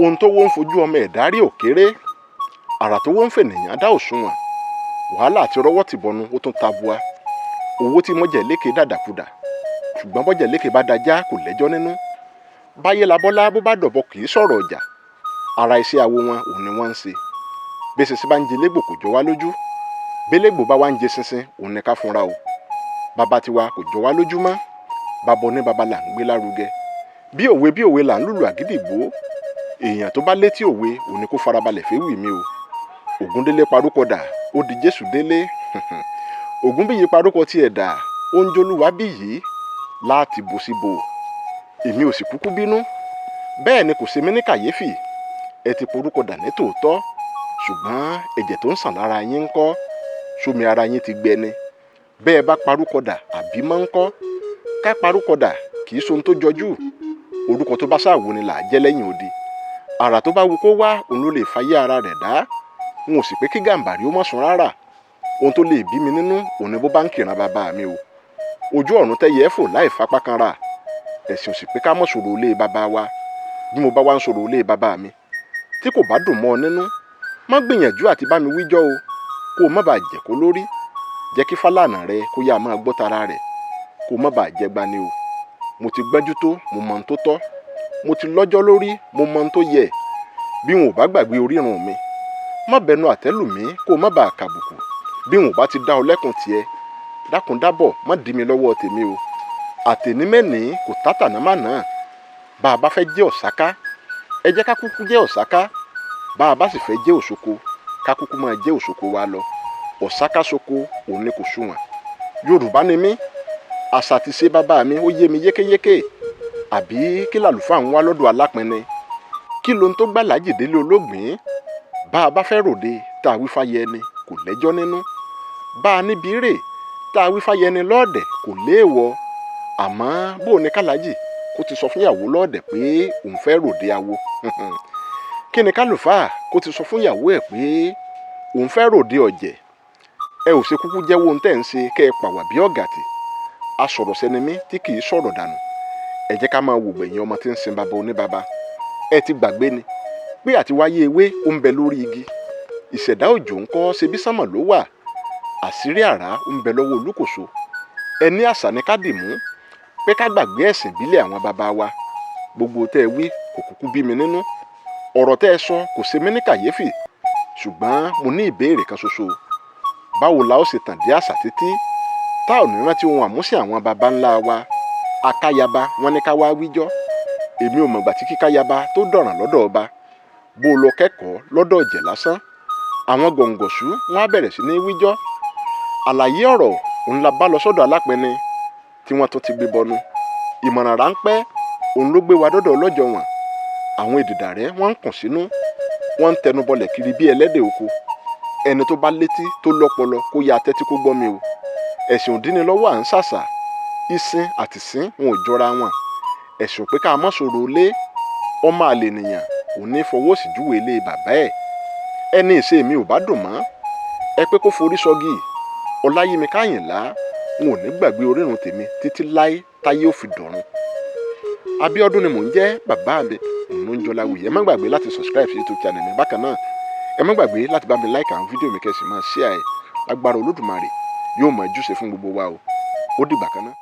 ohun tó wọ́n ń fojú ọmọ ẹ̀dá rí òkéré, àrà tó wọ́n ń fènìyàn dá òṣùwọ̀n, wàhálà àti rọ́wọ́ tìbọnú ó tún tabua, owó tí mọ́jẹ̀ lékè dàdàkudà, ṣùgbọ́n bọ́jẹ̀ lékè bá dajá kò lẹ́jọ́ nínú. Báyé labọ́lá bó bá dọ̀bọ kì í sọ̀rọ̀ ọjà, ara iṣẹ́ awo wọn òun ni wọ́n ń ṣe. Bí ṣinṣin bá ń jẹ légbò kò jọ wá lójú, bélégbò bá wá ń jẹ ṣinṣin òun ni ká fúnra o. Bàbá tiwa kò jọ wá lójú mọ́, bàbá oní bàbá là ń gbé lárugẹ. Bí òwe là ń lùlù àgídìgbò, èèyàn tó bá létí òwe òun ni kó farabalẹ̀ fẹ́ wì mí o. Ògúndélé parúkọ dà ó di Jésù délé. Ògúnbíyì parúkọ tiẹ̀ dà ó ń jólúwa bí yìí láti bò sí bò. Èmi ò sì kúkú bínú, bẹ́ẹ̀ ni kò ṣe mí ní kàyéfì. Ẹ ti porúkọ dà ní tòótọ́, ṣùgbọ́n ẹ̀jẹ̀ tó ń sàn lára yín ń kọ́, sómi ara yín ti gbẹ ni. Bẹ́ẹ̀ bá parúkọ dà àbí mọ́ ń kọ́, ká parúkọ dà kì í sohun tó jọjú. Orúkọ tó bá ṣàwò ni là á jẹ́ lẹ́yìn odi. Àrà tó bá wu kó wá òun ló lè fayé ara rẹ̀ dá. N ò sì pé kí gàǹbàrí ó mọ̀ sùn rárá. Ohun tó lè bí mi nínú òun ni bó bá ń kìran bàbá mi o. Ojú ọ̀run tẹ́yẹ fò láì fapá kan rà. Ẹ̀sìn ò sì pé ká mọ̀ sọ̀rọ̀ ilé bàbá wa. Bí mo bá wá ń sọ̀rọ̀ ilé bàbá mi tí kò bá dùn mọ́ ọ nínú, má gbìyànjú àti bá mi wíjọ́ o, kó o má bàa jẹ́ kó lórí. Jẹ́ kí Fálànà rẹ kó yá máa gbọ́ tara rẹ̀, kó o má bàa jẹ gbani o. Mo ti gbẹ́jú tó, mo mọ ohun tó tọ́. Mo ti lọ́jọ́ lórí, mo mọ ohun tó yẹ. Bí wọn ò bá gbàgbé orírun mi, má bẹnu àtẹ́lù mi kó o má bàa kàbùkù. Bí wọn ò bá ti dá ọ lẹ́kùn tiẹ̀, dákun dábọ̀ má dí mi lọ́wọ́ tèmi o. Àtẹ̀ní mẹ́ni kò tátàná má náà. Bá a bá fẹ́ jẹ́ ọ̀sáká, ẹ jẹ́ ká kúkú jẹ́ ọ̀sáká. Bá a bá sì fẹ́ jẹ́ òṣoko, ká kúkú máa jẹ́ òṣoko wa lọ. Ọ̀sáká soko òun ni kò sunwọ̀n. Yorùbá ni mí, àṣà ti ṣe bàbá mi ó yé mi yékéyéké. Àbí kí làlùfáà ń wá lọ́dọ̀ alápẹ̀nẹ? Kí lohun tó gbà lájì délé olóògbé? Bá a bá fẹ́ ròde tá a wí fáyẹ ẹni kò lẹ́jọ́ nínú. Bá a níbi rè tá a wí fáyẹ ẹni lọ́ọ̀dẹ̀ kò léèwọ̀. Àmọ́ bó o ní kálàjì kó ti sọ fún ìyàwó lọ́ọ̀dẹ̀ pé òun fẹ́ ròde awo. Kí ni kálùfáà kó ti sọ fún ìyàwó ẹ̀ pé òun fẹ́ ròde ọ̀jẹ̀. Ẹ ò ṣe kúkú jẹ́wọ́ ohun tẹ́ ń ṣe kẹ́ ẹ pàwà bí ọ̀gàtì. A sọ̀rọ̀ sẹ́ni mí tí kì í sọ̀rọ̀ dànù. Ẹ jẹ́ ká máa wò gbẹ̀yìn ọmọ tí ń sin baba oníbaba. Ẹ ti gbàgbé ni pé àti wáyé ewé ó ń bẹ lórí igi. Ìṣẹ̀dá òjò ń kọ́ ṣe bí sánmọ̀ ló wà. Àṣírí àrá ń bẹ lọ́wọ́ olúkòso. Ẹ ní àṣà ni ká dì mú pé ká gbàgbé ẹ̀sìn ìbílẹ̀ àwọn baba wa. Gbogbo tẹ́ ẹ wí kò kúkú bí mi nínú. Ọ̀rọ̀ tẹ́ ẹ sọ kò ṣe mí ní kàyéfì. Ṣùgbọ́n mo ní ìbéèrè kan ṣoṣo. Báwo la ó ṣe tàn dé àṣà títí tá ò ní rántí ohun àmúṣe àwọn baba ńlá wa? Akáyaba wọn ní ká wá wíjọ́. Èmi ò mọ̀gbà tí kíkáyaba tó dọ̀ràn lọ́dọ̀ ọba. Bó o lọ kẹ́kọ̀ọ́ lọ́dọ̀ ọ̀jẹ̀ lásán, àwọn gọ̀ǹgọ̀ṣú wọn á bẹ̀rẹ̀ sí ní wíjọ́. Àlàyé ọ̀rọ̀ òun la bá lọ sọ́dọ̀ alápẹ̀nẹ tí wọ́n tó ti gbé bọnu. Ìmọ̀ràn ráńpẹ́ òun ló gbé wa dọ́dọ̀ ọlọ́jọ́ wọn. Àwọn èdìdàrẹ́ wọ́n ń kùn sínú, wọ́n ń tẹnubọlẹ̀ kiri bí ẹlẹ́dẹ̀ oko. Ẹni tó bá létí tó lọ́pọlọ kó ya tẹ́tí kó gbọ́ mi o. Ẹ̀sìn òdínilọ́wọ́ à ń ṣàṣà. Ìsìn àti ìsìn wọn ò jọra wọn. Ẹ̀sùn pé ká má sọ̀rọ̀ lé ọmọ àlè nìyàn ò ní fọwọ́ sí júwe ilé bàbá ẹ̀. Ẹni ìṣe mi ò bá dùn mọ́, ẹ pé kó forí sọ́gi. Ọláyími Káyìnlá n ò ní gbàgbé orírun tèmi títí láé táyé ò fi dọ̀run. Abíọ́dún ni mò ń jẹ́, bàbá mi òun ń Jọláwuyì. Ẹ má gbàgbé láti subscribe sí YouTube channel mi bákan náà. Ẹ má gbàgbé láti bá mi like àwọn fídíò mi kẹ́sì máa share ẹ̀. Agbára Olódùmarè yóò máa júṣe fún gbogbo wa o. Ó dìgbà kan náà.